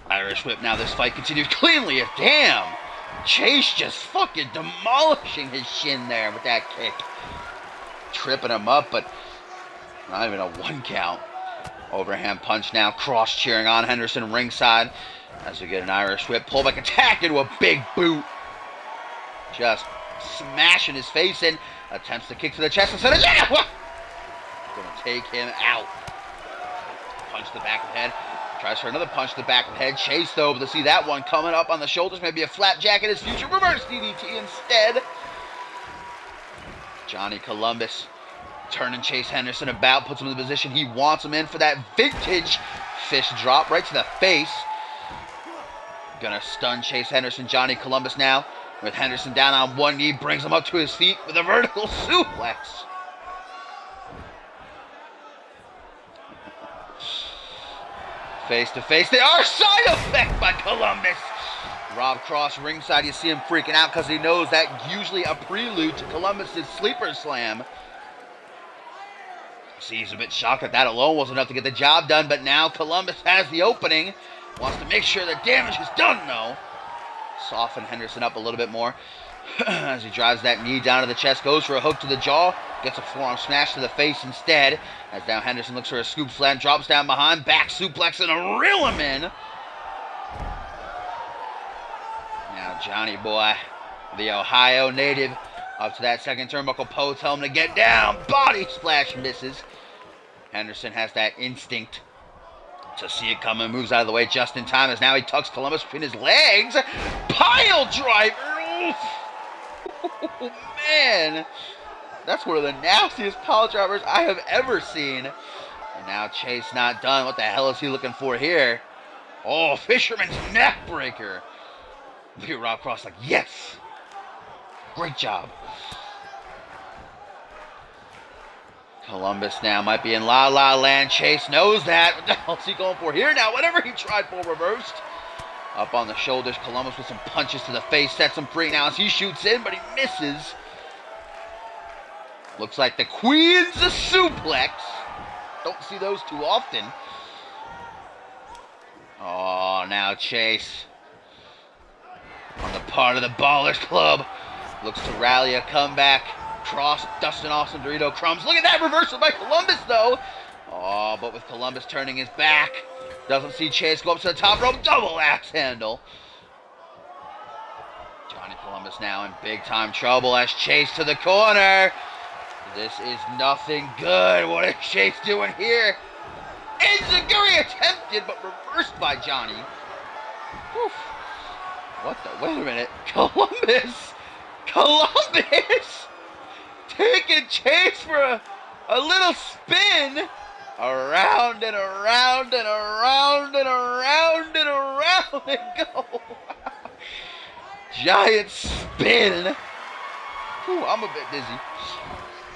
Irish whip. Now this fight continues cleanly. Damn. Chase just fucking demolishing his shin there with that kick. Tripping him up, but not even a 1 count. Overhand punch now. Cross cheering on Henderson ringside as we get an Irish whip. Pullback attack into a big boot. Just smashing his face in. Attempts to kick to the chest instead of... Yeah! Gonna take him out. Punch to the back of the head. Tries for another punch to the back of the head. Chase, though, to see that one coming up on the shoulders. Maybe a flapjack in his future. Reverse DDT instead. Johnny Columbus turning Chase Henderson about. Puts him in the position he wants him in for that vintage fist drop right to the face. Gonna stun Chase Henderson. Johnny Columbus now With Henderson down on one knee, brings him up to his feet with a vertical suplex. Face to face, they are side effect by Columbus. Rob Cross ringside, you see him freaking out because he knows that usually a prelude to Columbus's sleeper slam. See, he's a bit shocked that alone wasn't enough to get the job done, but now Columbus has the opening. Wants to make sure the damage is done, though. Soften Henderson up a little bit more as he drives that knee down to the chest, goes for a hook to the jaw, gets a forearm smash to the face instead, as now Henderson looks for a scoop slam, drops down behind, back suplex, and a reel him in. Now Johnny Boy, the Ohio native, up to that second turnbuckle pose, tell him to get down, body splash misses. Henderson has that instinct to see it coming, moves out of the way just in time as now he tucks Columbus between his legs. Pile driver! Oof. Oh, man! That's one of the nastiest pile drivers I have ever seen. And now Chase not done. What the hell is he looking for here? Oh, Fisherman's neck breaker. Look at Rob Cross like, yes! Great job. Columbus now might be in La La Land. Chase knows that. What the hell is he going for here now? Whatever he tried for reversed. Up on the shoulders, Columbus with some punches to the face. Sets him free now as he shoots in, but he misses. Looks like the Queen's a suplex. Don't see those too often. Oh, now Chase, on the part of the Ballers Club, looks to rally a comeback. Cross, dusting off some Dorito crumbs. Look at that reversal by Columbus, though. Oh, but with Columbus turning his back, doesn't see Chase go up to the top rope. Double axe handle. Johnny Columbus now in big time trouble as Chase to the corner. This is nothing good. What is Chase doing here? Enziguri attempted, but reversed by Johnny. Oof. What the? Wait a minute. Columbus! Taking Chase for a little spin. Around and around and around and around and around and go. Giant spin. Whew, I'm a bit dizzy.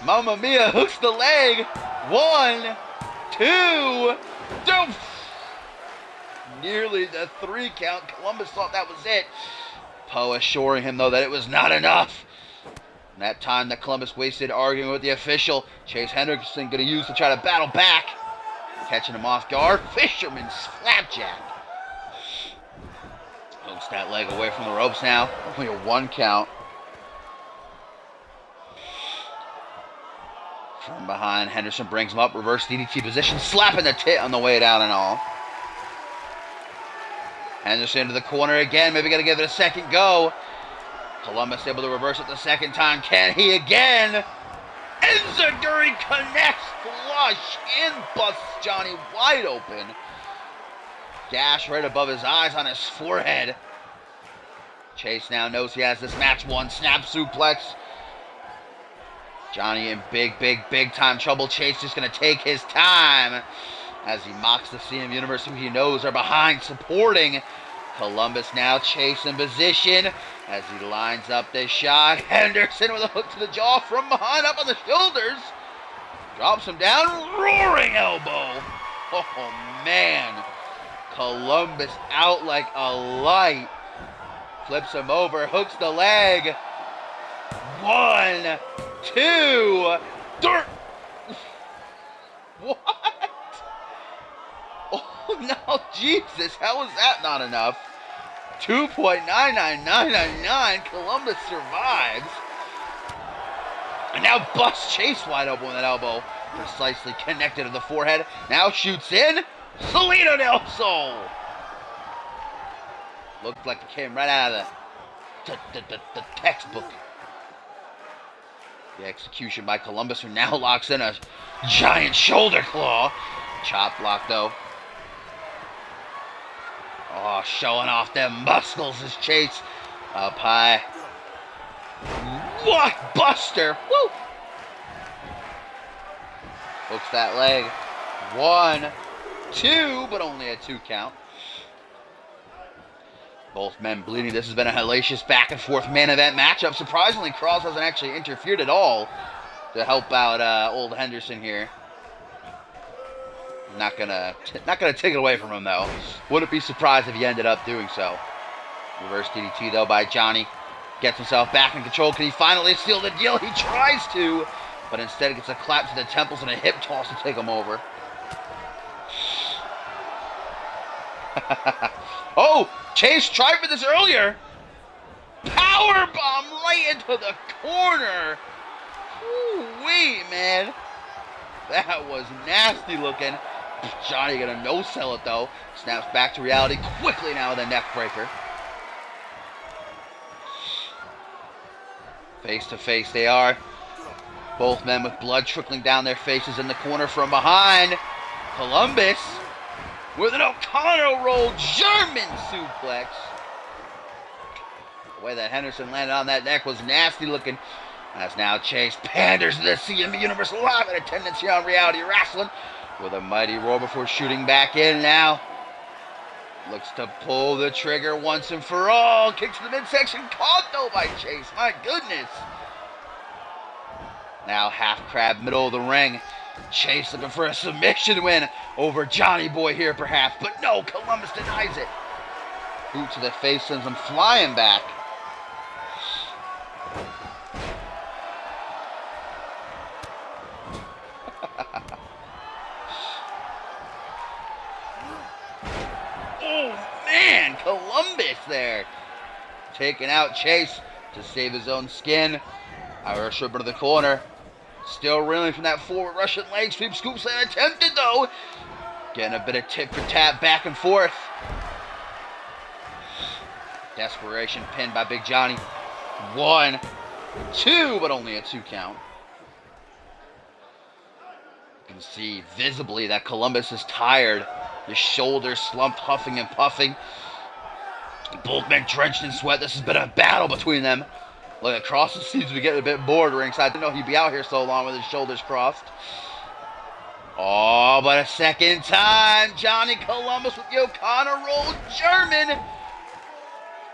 Mamma Mia hooks the leg. 1, 2, doof. Nearly the 3 count. Columbus thought that was it. Poe assuring him, though, that it was not enough. And that time that Columbus wasted arguing with the official, Chase Henderson going to use to try to battle back. Catching him off guard. Fisherman's flapjack. Hooks that leg away from the ropes now. Only a 1 count. From behind, Henderson brings him up. Reverse DDT position. Slapping the tit on the way down and all. Henderson into the corner again. Maybe got to give it a second go. Columbus able to reverse it the second time. Can he again? Enziguri connects, flush, and busts Johnny wide open. Gash right above his eyes on his forehead. Chase now knows he has this match won. Snap suplex. Johnny in big time trouble. Chase just going to take his time as he mocks the CM Universe, who he knows are behind, supporting. Columbus now Chase in position as he lines up this shot. Henderson with a hook to the jaw from behind, up on the shoulders. Drops him down, roaring elbow. Oh, man. Columbus out like a light. Flips him over, hooks the leg. 1, 2, dirt. What? Oh, no, Jesus, how is that not enough? 2.99999, Columbus survives. And now busts Chase wide open with that elbow. Precisely connected to the forehead. Now shoots in. Salida del Sol. Looked like it came right out of the textbook. The execution by Columbus, who now locks in a giant shoulder claw. Chop block, though. Oh, showing off them muscles as Chase up high. What buster! Woo! Hooks that leg. 1, 2, but only a 2 count. Both men bleeding. This has been a hellacious back and forth main event matchup. Surprisingly, Cross hasn't actually interfered at all to help out old Henderson here. Not gonna take it away from him though. Wouldn't be surprised if he ended up doing so. Reverse DDT though by Johnny. Gets himself back in control. Can he finally seal the deal? He tries to, but instead gets a clap to the temples and a hip toss to take him over. Oh, Chase tried for this earlier. Power bomb right into the corner. Ooh-wee, man. That was nasty looking. Johnny gonna no-sell it though. Snaps back to reality quickly now with a neck breaker. Face to face they are. Both men with blood trickling down their faces in the corner from behind. Columbus with an O'Connor roll German suplex. The way that Henderson landed on that neck was nasty looking. As now Chase panders to the CMV Universe live in attendance here on Reality Wrestling with a mighty roar before shooting back in now. Looks to pull the trigger once and for all. Kicks to the midsection. Caught though by Chase. My goodness. Now half crab middle of the ring. Chase looking for a submission win over Johnny Boy here perhaps. But no, Columbus denies it. Boot to the face sends him flying back. Oh man, Columbus there. Taking out Chase to save his own skin. Irish Ripper to the corner. Still reeling from that forward Russian leg sweep. Scoop slam attempted though. Getting a bit of tit for tat back and forth. Desperation pinned by Big Johnny. 1, 2, but only a 2 count. You can see visibly that Columbus is tired. His shoulders slumped, huffing and puffing. Both men drenched in sweat. This has been a battle between them. Look, Cross seems to be getting a bit bored ringside. I didn't know he'd be out here so long with his shoulders crossed. Oh, but a second time. Johnny Columbus with the O'Connor roll German.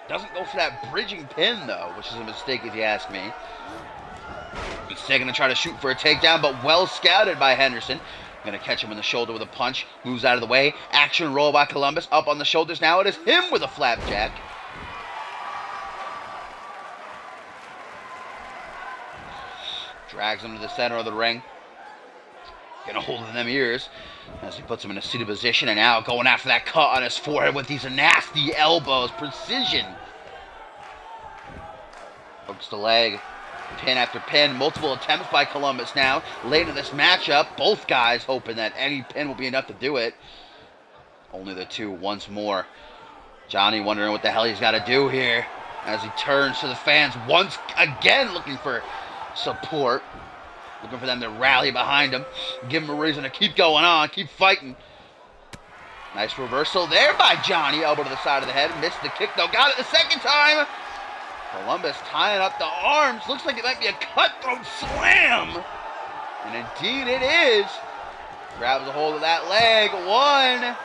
Doesn't go for that bridging pin, though, which is a mistake if you ask me. Instead, going to try to shoot for a takedown, but well scouted by Henderson. Going to catch him in the shoulder with a punch. Moves out of the way. Action roll by Columbus. Up on the shoulders now. It is him with a flapjack. Drags him to the center of the ring. Getting a hold of them ears as he puts him in a seated position. And now going after that cut on his forehead with these nasty elbows. Precision. Hooks the leg. Pin after pin. Multiple attempts by Columbus now. Late in this matchup. Both guys hoping that any pin will be enough to do it. Only the two once more. Johnny wondering what the hell he's got to do here as he turns to the fans once again looking for support. Looking for them to rally behind him. Give him a reason to keep going on. Keep fighting. Nice reversal there by Johnny. Elbow to the side of the head. Missed the kick though. Got it the second time. Columbus tying up the arms. Looks like it might be a cutthroat slam. And indeed it is. Grabs a hold of that leg. 1,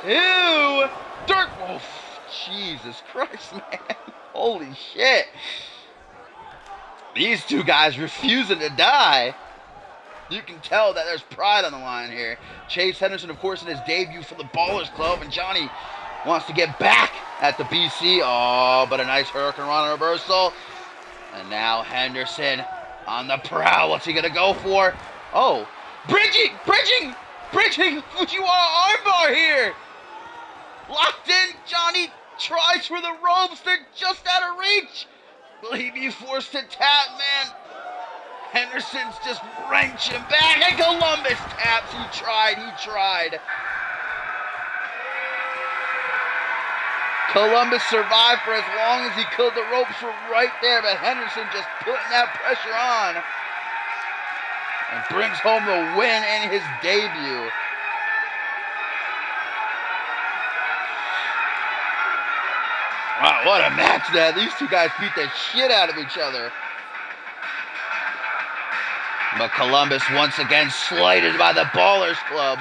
2. Dirt. Oh, Jesus Christ, man. Holy shit. These two guys refusing to die. You can tell that there's pride on the line here. Chase Henderson, of course, in his debut for the Ballers Club. And Johnny wants to get back at the BC. Oh, but a nice Hurricane Rana reversal. And now Henderson on the prowl. What's he going to go for? Oh, bridging. Fujiwara armbar here. Locked in. Johnny tries for the ropes. They're just out of reach. Will he be forced to tap, man? Henderson's just wrenching back. And Columbus taps. He tried. Columbus survived for as long as he could. The ropes were right there, but Henderson just putting that pressure on. And brings home the win in his debut. Wow, what a match that. These two guys beat the shit out of each other. But Columbus once again slighted by the Ballers Club.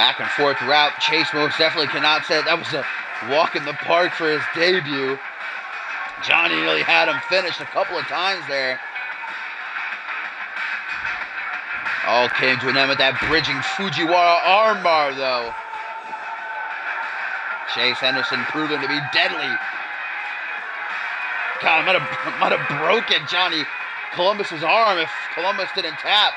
Back and forth throughout. Chase most definitely cannot say that was a walk in the park for his debut. Johnny nearly had him finished a couple of times there. All came to an end with that bridging Fujiwara armbar, though. Chase Henderson proven to be deadly. God, might have broken Johnny Columbus's arm if Columbus didn't tap.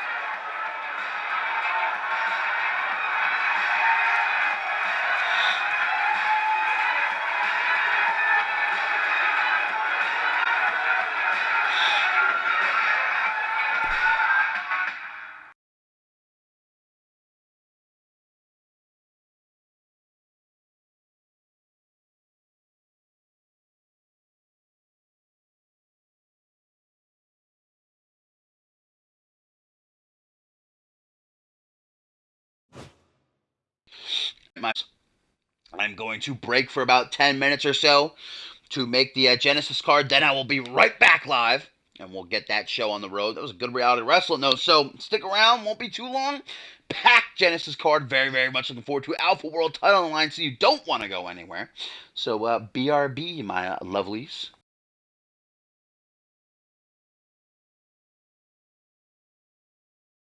I'm going to break for about 10 minutes or so to make the Genesis card. Then I will be right back live, and we'll get that show on the road. That was a good reality wrestling, though, so stick around. Won't be too long. Packed Genesis card. Very, very much looking forward to Alpha World title on the line, so you don't want to go anywhere. So, BRB, my lovelies.